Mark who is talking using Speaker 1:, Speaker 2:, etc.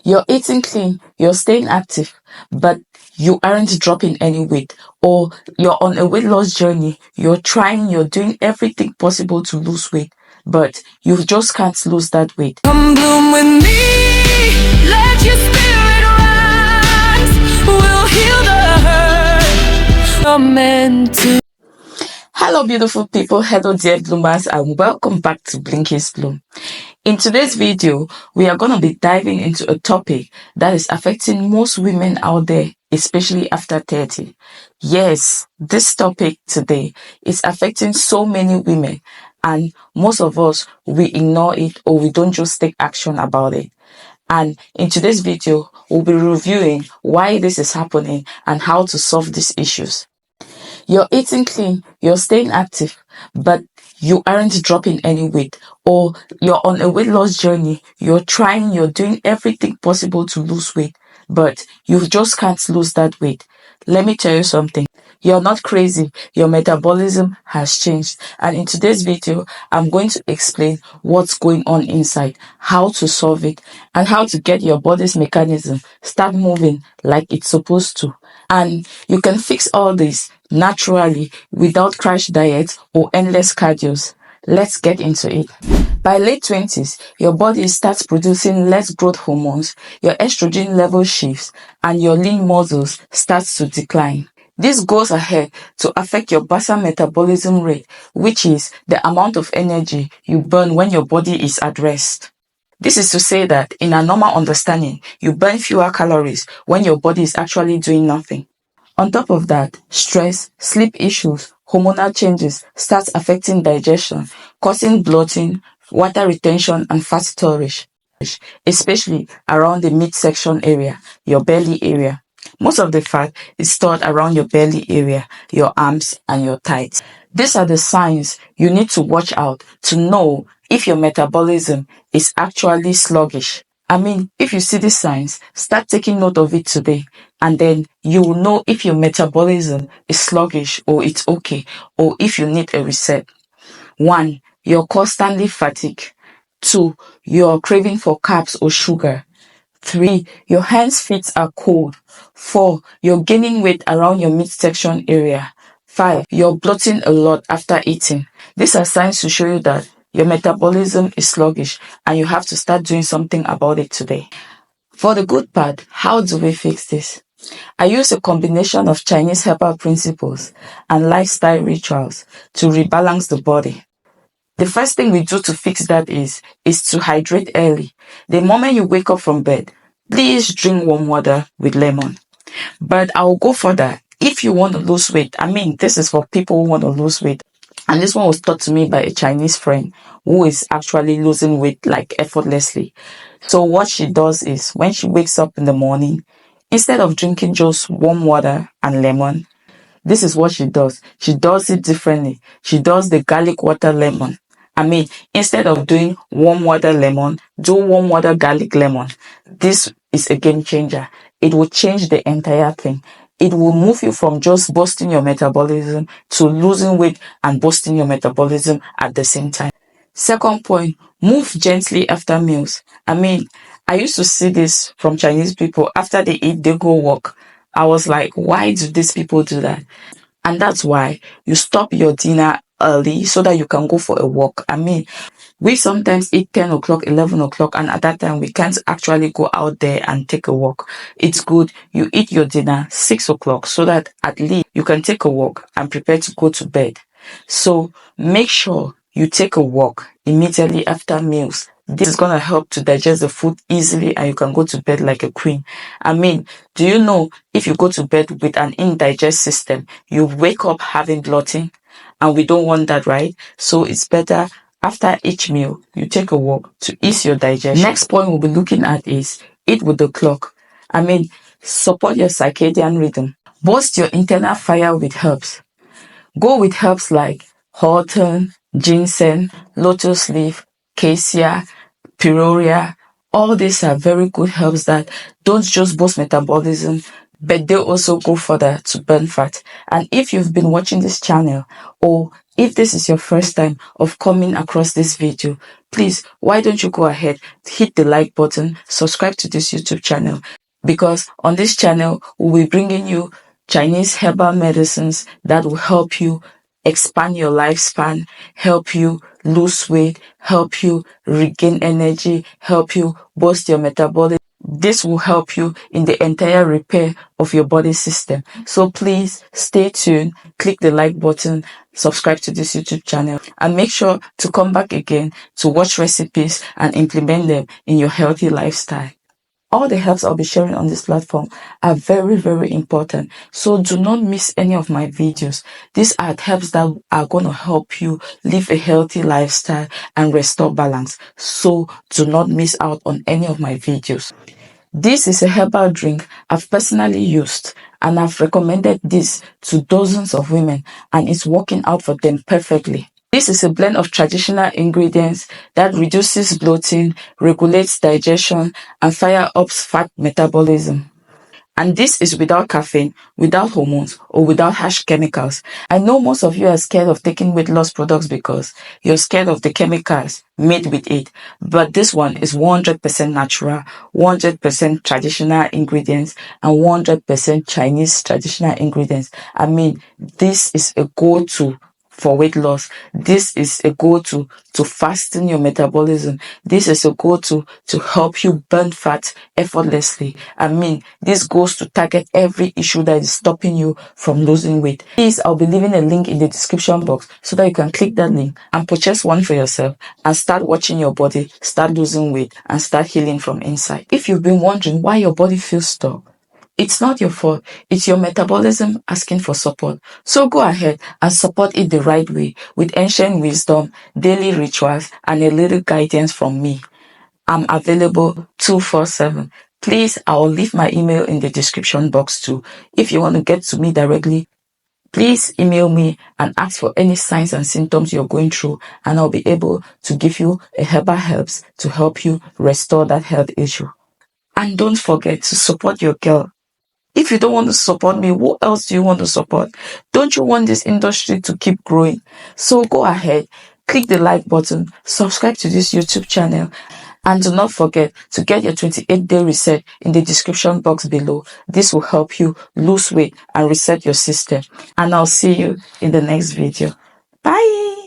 Speaker 1: You're eating clean, you're staying active, but you aren't dropping any weight, or you're on a weight loss journey, you're doing everything possible to lose weight, but you just can't lose that weight.
Speaker 2: Come bloom with me, let your spirit rise, we'll heal the hurt, you're meant to.
Speaker 1: Hello beautiful people, hello dear bloomers, and welcome back to Blinky'S Bloom. In today's video, we are going to be diving into a topic that is affecting most women out there, especially after 30. Yes, this topic today is affecting so many women, and most of us, we ignore it or we don't just take action about it. And in today's video, we'll be reviewing why this is happening and how to solve these issues. You're eating clean, you're staying active, but you aren't dropping any weight, or you're on a weight loss journey, you're doing everything possible to lose weight, but you just can't lose that weight. Let me tell you something. You're not crazy. Your metabolism has changed. And in today's video, I'm going to explain what's going on inside, how to solve it, and how to get your body's mechanism start moving like it's supposed to. And you can fix all this naturally without crash diets or endless cardios. Let's get into it. By late 20s, your body starts producing less growth hormones, your estrogen level shifts, and your lean muscles starts to decline. This goes ahead to affect your basal metabolism rate, which is the amount of energy you burn when your body is at rest. This is to say that in a normal understanding, you burn fewer calories when your body is actually doing nothing. On top of that, stress, sleep issues, hormonal changes start affecting digestion, causing bloating, water retention, and fat storage, especially around the midsection area, your belly area. Most of the fat is stored around your belly area, your arms, and your thighs. These are the signs you need to watch out to know if your metabolism is actually sluggish. If you see these signs, start taking note of it today, and then you will know if your metabolism is sluggish or it's okay, or if you need a reset. 1. You're constantly fatigued. 2. You're craving for carbs or sugar. 3. Your hands, feet are cold. 4. You're gaining weight around your midsection area. 5. You're bloating a lot after eating. These are signs to show you that your metabolism is sluggish and you have to start doing something about it today. For the good part, how do we fix this? I use a combination of Chinese herbal principles and lifestyle rituals to rebalance the body. The first thing we do to fix that is to hydrate early. The moment you wake up from bed, please drink warm water with lemon. But I'll go further. If you want to lose weight, this is for people who want to lose weight. And this one was taught to me by a Chinese friend who is actually losing weight like effortlessly. So what she does is when she wakes up in the morning, instead of drinking just warm water and lemon, this is what she does. She does it differently. She does the garlic water lemon. Instead of doing warm water lemon, do warm water garlic lemon. This is a game changer. It will change the entire thing. It will move you from just boosting your metabolism to losing weight and boosting your metabolism at the same time. Second point, move gently after meals. I used to see this from Chinese people. After they eat, they go walk. I was like, why do these people do that? And that's why you stop your dinner early so that you can go for a walk. We sometimes eat 10 o'clock, 11 o'clock, and at that time, we can't actually go out there and take a walk. It's good you eat your dinner 6 o'clock so that at least you can take a walk and prepare to go to bed. So make sure you take a walk immediately after meals. This is going to help to digest the food easily and you can go to bed like a queen. Do you know if you go to bed with an indigest system, you wake up having bloating? And we don't want that, right? So it's better after each meal, you take a walk to ease your digestion. Next point we'll be looking at is eat with the clock. Support your circadian rhythm. Boost your internal fire with herbs. Go with herbs like hawthorn, ginseng, lotus leaf, cassia, pyrrhia. All these are very good herbs that don't just boost metabolism, but they also go further to burn fat. And if you've been watching this channel, or if this is your first time of coming across this video, please, why don't you go ahead, hit the like button, subscribe to this YouTube channel, because on this channel, we'll be bringing you Chinese herbal medicines that will help you expand your lifespan, help you lose weight, help you regain energy, help you boost your metabolism. This will help you in the entire repair of your body system. So please stay tuned, click the like button, subscribe to this YouTube channel, and make sure to come back again to watch recipes and implement them in your healthy lifestyle. All the herbs I'll be sharing on this platform are very, very important. So do not miss any of my videos. These are herbs that are going to help you live a healthy lifestyle and restore balance. So do not miss out on any of my videos. This is a herbal drink I've personally used, and I've recommended this to dozens of women, and it's working out for them perfectly. This is a blend of traditional ingredients that reduces bloating, regulates digestion, and fire ups fat metabolism. And this is without caffeine, without hormones, or without harsh chemicals. I know most of you are scared of taking weight loss products because you're scared of the chemicals made with it. But this one is 100% natural, 100% traditional ingredients, and 100% Chinese traditional ingredients. I mean, this is a go-to for weight loss. This is a go-to to fasten your metabolism. This is a go-to to help you burn fat effortlessly. I mean, this goes to target every issue that is stopping you from losing weight. Please, I'll be leaving a link in the description box so that you can click that link and purchase one for yourself and start watching your body, start losing weight, and start healing from inside. If you've been wondering why your body feels stuck, it's not your fault. It's your metabolism asking for support. So go ahead and support it the right way with ancient wisdom, daily rituals, and a little guidance from me. I'm available 24/7. Please, I will leave my email in the description box too. If you want to get to me directly, please email me and ask for any signs and symptoms you're going through, and I'll be able to give you a herbal herbs to help you restore that health issue. And don't forget to support your girl. If you don't want to support me, who else do you want to support? Don't you want this industry to keep growing? So go ahead, click the like button, subscribe to this YouTube channel, and do not forget to get your 28-day reset in the description box below. This will help you lose weight and reset your system. And I'll see you in the next video. Bye!